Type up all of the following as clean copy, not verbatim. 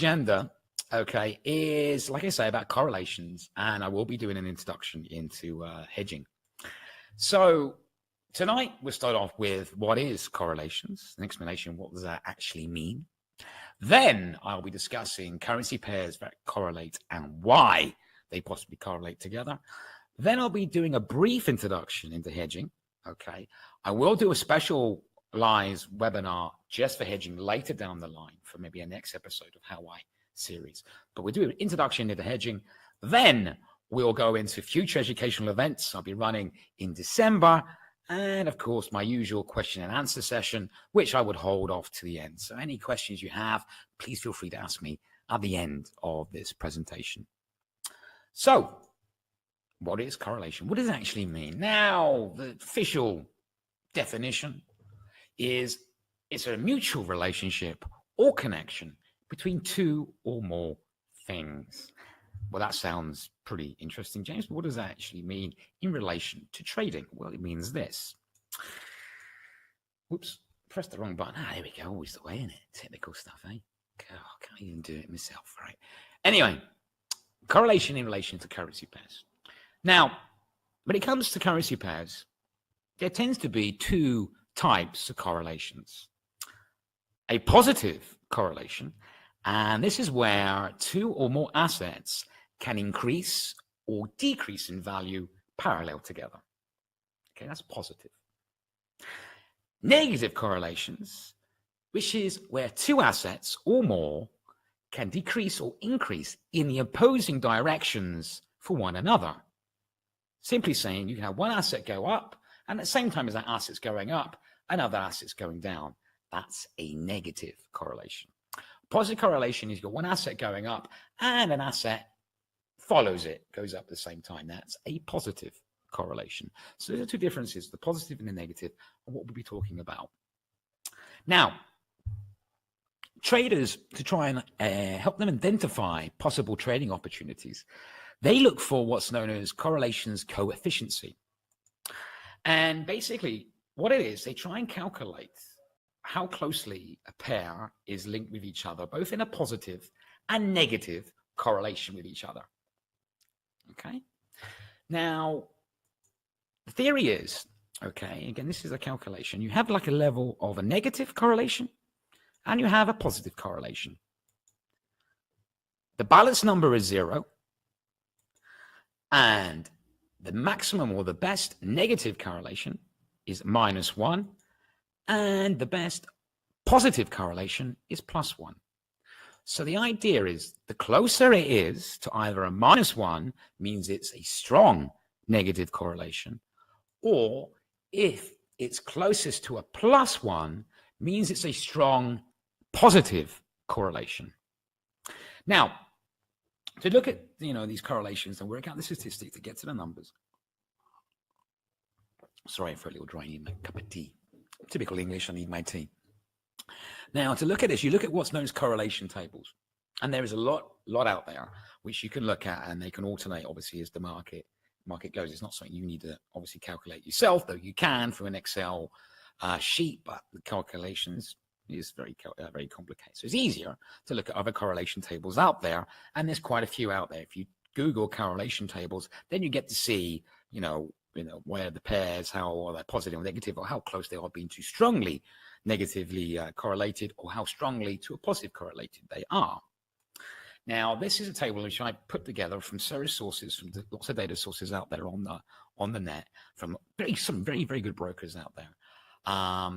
agenda, okay, is, like I say, about correlations, and I will be doing an introduction into hedging. So tonight we'll start off with what is correlations, an explanation of what does that actually mean. Then I'll be discussing currency pairs that correlate and why they possibly correlate together. Then I'll be doing a brief introduction into hedging. Okay, I will do a specialized webinar just for hedging later down the line for maybe a next episode of How I series. But we'll do an introduction into hedging. Then we'll go into future educational events I'll be running in December. And of course, my usual question and answer session, which I would hold off to the end. So any questions you have, please feel free to ask me at the end of this presentation. So what is correlation? What does it actually mean? Now, the official definition is it's a mutual relationship or connection between two or more things. Well, that sounds pretty interesting, James, but what does that actually mean in relation to trading? Well, it means this. Whoops, pressed the wrong button. There we go. Always the way, isn't it? Technical stuff, eh? God, I can't even do it myself, right? Anyway, correlation in relation to currency pairs. Now, when it comes to currency pairs, there tends to be two types of correlations. A positive correlation, and this is where two or more assets can increase or decrease in value parallel together. Okay, that's positive. Negative correlations, which is where two assets or more can decrease or increase in the opposing directions for one another. Simply saying you can have one asset go up, and at the same time as that asset's going up, another asset's going down. That's a negative correlation. Positive correlation is you've got one asset going up and an asset follows it, goes up at the same time. That's a positive correlation. So there are two differences, the positive and the negative, and what we'll be talking about. Now, traders, to try and help them identify possible trading opportunities, they look for what's known as correlations coefficiency. And basically what it is, they try and calculate how closely a pair is linked with each other, both in a positive and negative correlation with each other. Okay. Now, the theory is, okay, again, this is a calculation. You have like a level of a negative correlation and you have a positive correlation. The balance number is 0. And the maximum or the best negative correlation is -1. And the best positive correlation is +1. So the idea is the closer it is to either a -1 means it's a strong negative correlation, or if it's closest to a +1 means it's a strong positive correlation. Now, to look at, these correlations and work out the statistic to get to the numbers. Sorry for a little dry, I need my cup of tea. Typical English, I need my tea. Now, to look at this, you look at what's known as correlation tables. And there is a lot out there which you can look at, and they can alternate, obviously, as the market goes. It's not something you need to obviously calculate yourself, though you can through an Excel sheet, but the calculations is very complicated. So it's easier to look at other correlation tables out there, and there's quite a few out there. If you Google correlation tables, then you get to see, where the pairs, how are they positive or negative, or how close they are being too strongly negatively correlated, or how strongly to a positive correlated they are. Now, this is a table which I put together from various sources, from lots of data sources out there on the net, from some very, very good brokers out there,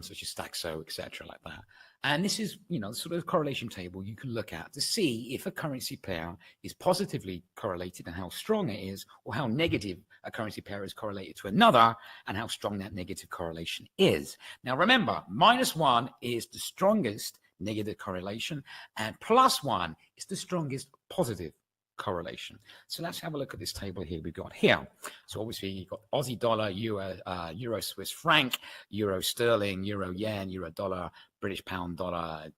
such as Staxo, etc., like that. And this is, sort of correlation table you can look at to see if a currency pair is positively correlated and how strong it is, or how negative a currency pair is correlated to another and how strong that negative correlation is. Now, remember, -1 is the strongest negative correlation, and +1 is the strongest positive correlation. So let's have a look at this table here we've got here. So obviously you've got Aussie dollar, euro Swiss franc, euro sterling, euro yen, euro dollar, British pound dollar,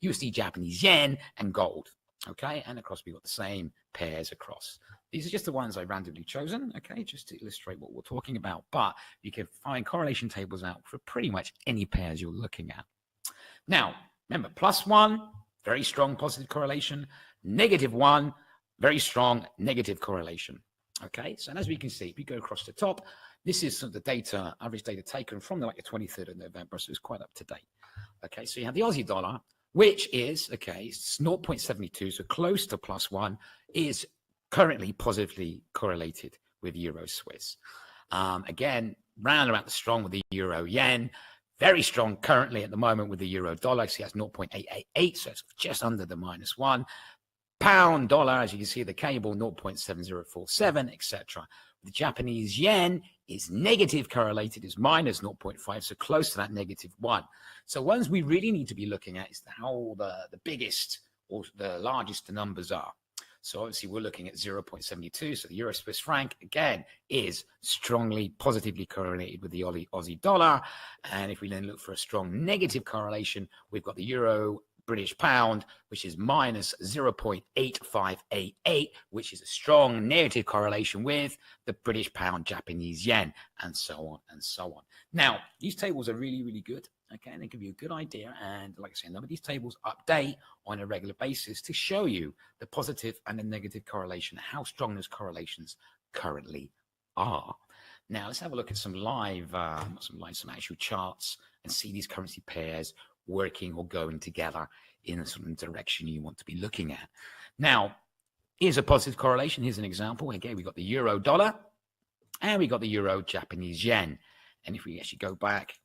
USD Japanese yen, and gold. Okay, and across we've got the same pairs across. These are just the ones I randomly chosen, okay, just to illustrate what we're talking about. But you can find correlation tables out for pretty much any pairs you're looking at. Now, remember, +1 very strong positive correlation, -1, very strong negative correlation. Okay, so as we can see, if we go across the top, this is some of the data, average data taken from the 23rd of November, so it's quite up to date. Okay, so you have the Aussie dollar, which is, okay, it's 0.72, so close to +1, is currently positively correlated with Euro Swiss. Again, round about the strong with the Euro Yen, very strong currently at the moment with the Euro Dollar. See, that's 0.888, so it's just under the -1. Pound dollar, as you can see, the cable 0.7047, etc. The Japanese yen is negative correlated, is -0.5, so close to that -1. So ones we really need to be looking at is how the biggest or the largest the numbers are. So obviously we're looking at 0.72. So the Euro Swiss franc, again, is strongly positively correlated with the Aussie dollar. And if we then look for a strong negative correlation, we've got the Euro British pound, which is -0.8588, which is a strong negative correlation with the British pound Japanese yen, and so on and so on. Now, these tables are really, really good. Okay, and they give you a good idea. And like I say, a number of these tables update on a regular basis to show you the positive and the negative correlation, how strong those correlations currently are. Now, let's have a look at some some actual charts and see these currency pairs working or going together in a sort of direction you want to be looking at. Now, here's a positive correlation. Here's an example. Again, we got the Euro dollar and we got the Euro Japanese yen. And if we actually go back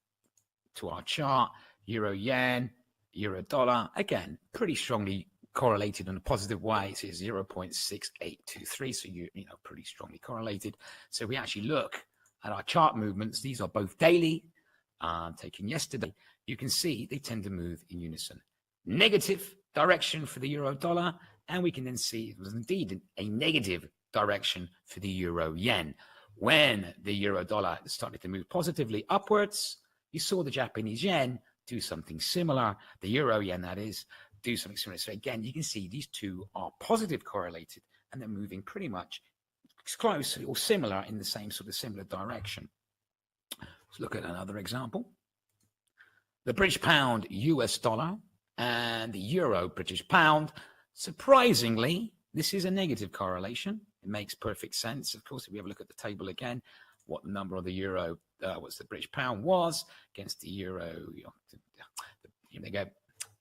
to our chart, Euro yen, Euro dollar, again, pretty strongly correlated in a positive way. So 0.6823, so you know, pretty strongly correlated. So we actually look at our chart movements. These are both daily, taken yesterday. You can see they tend to move in unison. Negative direction for the Euro dollar, and we can then see it was indeed a negative direction for the Euro yen. When the Euro dollar started to move positively upwards, you saw the Japanese yen do something similar, the Euro yen, that is, do something similar. So again, you can see these two are positive correlated, and they're moving pretty much close or similar in the same sort of similar direction. Let's look at another example. The British pound, US dollar, and the Euro British pound. Surprisingly, this is a negative correlation. It makes perfect sense. Of course, if we have a look at the table again, what the number of the Euro, what's the British pound was against the Euro, here they go,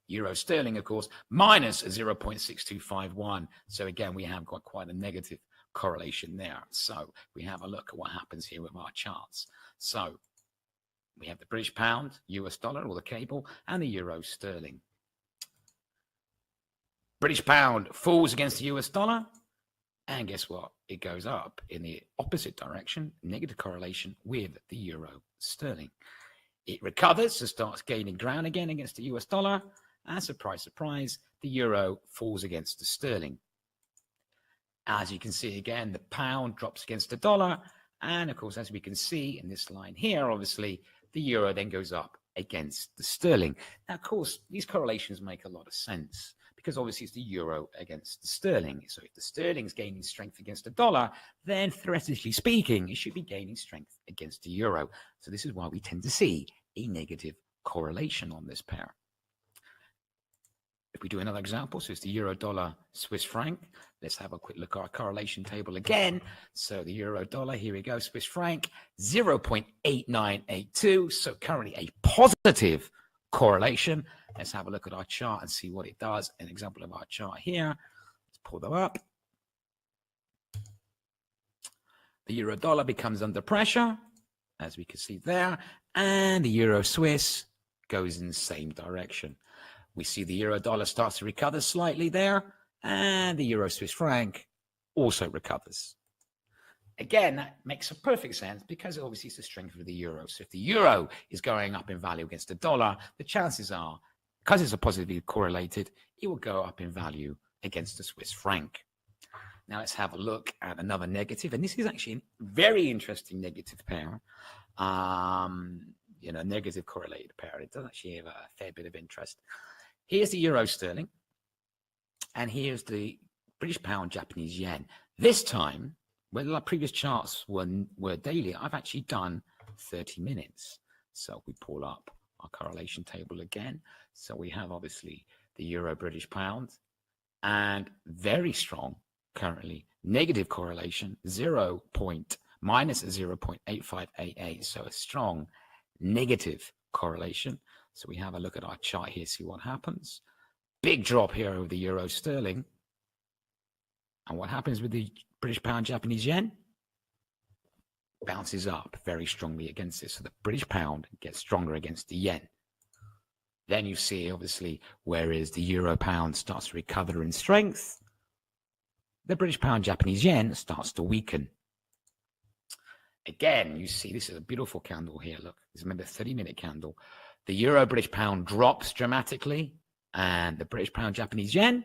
Euro sterling, of course, minus 0.6251. So again, we have got quite a negative correlation there. So we have a look at what happens here with our charts. So we have the British pound, US dollar, or the cable, and the Euro sterling. British pound falls against the US dollar, and guess what? It goes up in the opposite direction, negative correlation with the Euro sterling. It recovers and starts gaining ground again against the US dollar, and surprise, surprise, the Euro falls against the sterling. As you can see again, the pound drops against the dollar, and of course, as we can see in this line here, obviously, the Euro then goes up against the sterling. Now, of course, these correlations make a lot of sense because obviously it's the Euro against the sterling. So if the sterling's gaining strength against the dollar, then theoretically speaking, it should be gaining strength against the Euro. So this is why we tend to see a negative correlation on this pair. If we do another example, so it's the Euro dollar Swiss franc. Let's have a quick look at our correlation table again. So the Euro dollar, here we go, Swiss franc, 0.8982. So currently a positive correlation. Let's have a look at our chart and see what it does. An example of our chart here. Let's pull them up. The Euro dollar becomes under pressure, as we can see there, and the Euro Swiss goes in the same direction. We see the Euro dollar starts to recover slightly there, and the Euro Swiss franc also recovers. Again, that makes a perfect sense because obviously it's the strength of the Euro. So if the Euro is going up in value against the dollar, the chances are, because it's a positively correlated, it will go up in value against the Swiss franc. Now let's have a look at another negative, and this is actually a very interesting negative pair. Negative correlated pair. It does actually have a fair bit of interest. Here's the Euro sterling, and here's the British pound Japanese yen. This time, where the previous charts were daily, I've actually done 30 minutes. So we pull up our correlation table again. So we have obviously the euro British pound, and very strong currently negative correlation, minus 0.8588. So a strong negative correlation. So we have a look at our chart here, see what happens. Big drop here over the euro sterling. And what happens with the British pound, Japanese yen? Bounces up very strongly against it. So the British pound gets stronger against the yen. Then you see, obviously, whereas the euro pound starts to recover in strength, the British pound, Japanese yen starts to weaken. Again, you see, this is a beautiful candle here. Look, this is maybe a 30-minute candle. The euro British pound drops dramatically, and the British pound, Japanese yen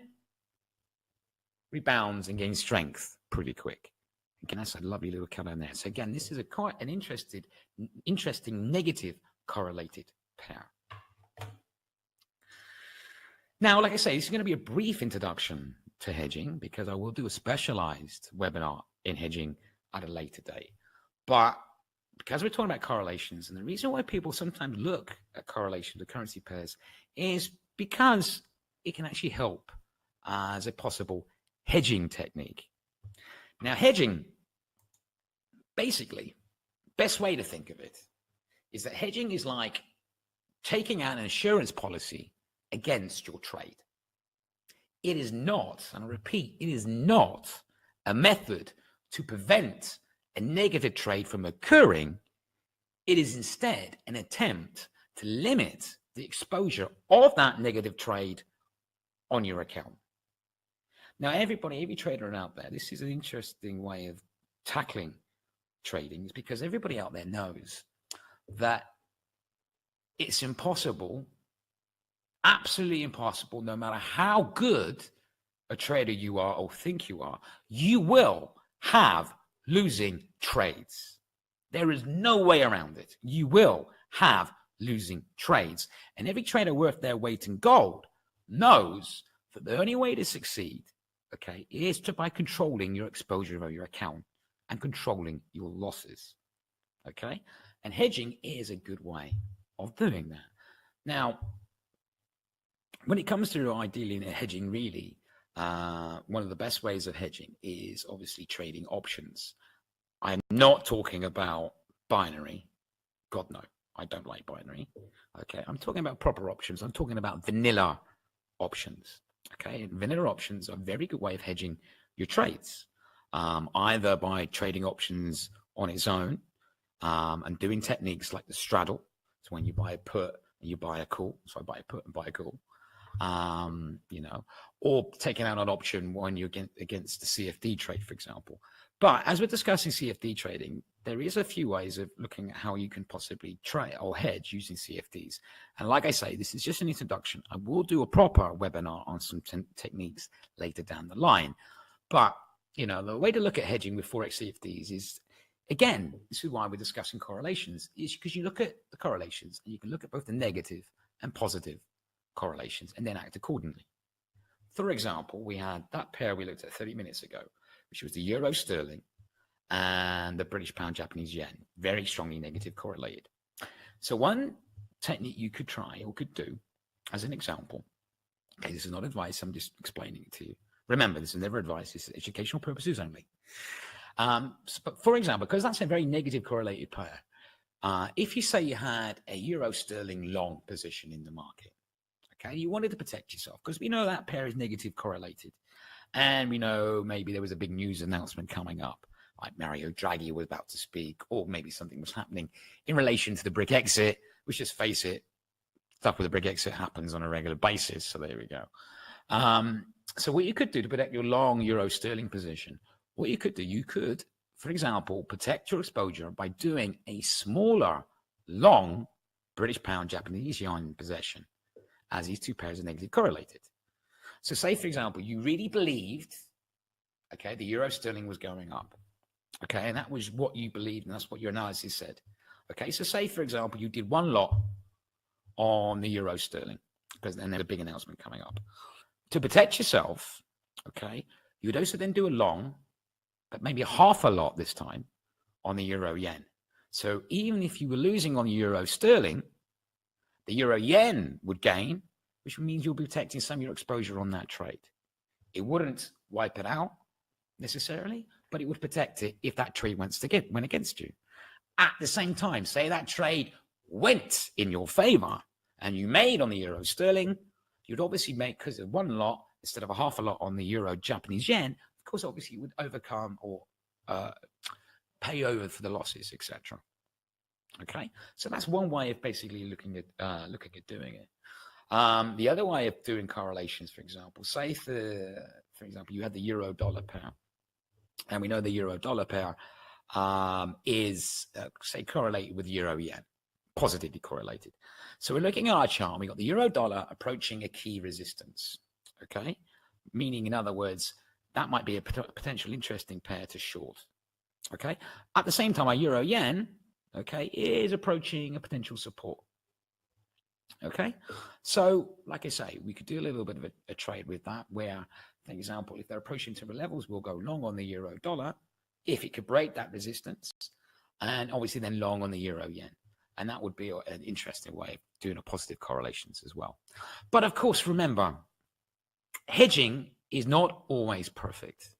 rebounds and gains strength pretty quick. Again, that's a lovely little candle in there. So again, this is quite an interesting negative correlated pair. Now, like I say, this is going to be a brief introduction to hedging because I will do a specialized webinar in hedging at a later date. But because we're talking about correlations, and the reason why people sometimes look at correlation to currency pairs is because it can actually help as a possible hedging technique. Now, hedging, basically, best way to think of it is that hedging is like taking out an insurance policy against your trade. It is not, and I repeat, it is not a method to prevent a negative trade from occurring. It is instead an attempt to limit the exposure of that negative trade on your account. Now, every trader out there, this is an interesting way of tackling trading, is because everybody out there knows that it's impossible, absolutely impossible, no matter how good a trader you are or think you are, you will have losing trades. There is no way around it. You will have losing trades. And every trader worth their weight in gold knows that the only way to succeed, okay, is by controlling your exposure of your account and controlling your losses, okay? And hedging is a good way of doing that. Now, when it comes to ideally hedging, really, one of the best ways of hedging is obviously trading options. I'm not talking about binary. God, no, I don't like binary. Okay, I'm talking about proper options. I'm talking about vanilla options. Okay, and vanilla options are a very good way of hedging your trades, either by trading options on its own and doing techniques like the straddle. So when you buy a put and you buy a call, so I buy a put and buy a call, or taking out an option when you're against the CFD trade, for example. But as we're discussing CFD trading, there is a few ways of looking at how you can possibly trade or hedge using CFDs. And like I say, this is just an introduction. I will do a proper webinar on some techniques later down the line. But, the way to look at hedging with Forex CFDs is, again, this is why we're discussing correlations, is because you look at the correlations and you can look at both the negative and positive correlations and then act accordingly. For example, we had that pair we looked at 30 minutes ago, which was the euro sterling and the British pound Japanese yen, very strongly negative correlated. So one technique you could try or could do as an example, okay, this is not advice, I'm just explaining it to you. Remember, this is never advice, this is educational purposes only. But for example, because that's a very negative correlated pair, if you say you had a euro sterling long position in the market, okay, you wanted to protect yourself because we know that pair is negative correlated. And we know maybe there was a big news announcement coming up, like Mario Draghi was about to speak, or maybe something was happening in relation to the BRIC exit, which, just face it, stuff with the BRIC exit happens on a regular basis. So there we go. So what you could do to protect your long euro sterling position, what you could do, you could, for example, protect your exposure by doing a smaller long British pound Japanese yen position, as these two pairs are negatively correlated. So say, for example, you really believed, okay, the euro sterling was going up, okay, and that was what you believed, and that's what your analysis said. Okay, so say, for example, you did one lot on the euro sterling, because then there's a big announcement coming up. To protect yourself, okay, you would also then do a long, but maybe half a lot this time on the euro yen. So even if you were losing on the euro sterling, the euro yen would gain, which means you'll be protecting some of your exposure on that trade. It wouldn't wipe it out necessarily, but it would protect it if that trade went against you. At the same time, say that trade went in your favor and you made on the euro sterling, you'd obviously make, because of one lot instead of a half a lot on the euro Japanese yen, of course, obviously you would overcome or pay over for the losses, etc. Okay, so that's one way of basically looking at doing it. The other way of doing correlations, for example, say for example, you had the euro dollar pair, and we know the euro dollar pair is say correlated with euro yen, positively correlated. So we're looking at our chart. We got the euro dollar approaching a key resistance. Okay, meaning in other words, that might be a potential interesting pair to short. Okay, at the same time, our euro yen, okay, is approaching a potential support. Okay, so like I say, we could do a little bit of a trade with that, where, for example, if they're approaching similar levels, we'll go long on the euro dollar if it could break that resistance, and obviously then long on the euro yen. And that would be an interesting way of doing a positive correlations as well. But of course, remember, hedging is not always perfect,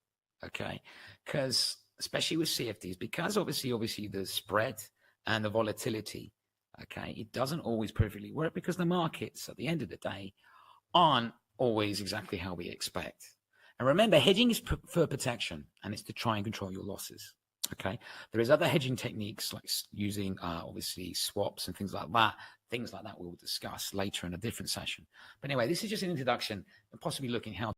okay? Because especially with CFDs, because obviously the spread and the volatility, okay, it doesn't always perfectly work because the markets at the end of the day aren't always exactly how we expect. And remember, hedging is for protection, and it's to try and control your losses. Okay, there is other hedging techniques like using obviously swaps and things like that. Things like that we'll discuss later in a different session. But anyway, this is just an introduction and possibly looking how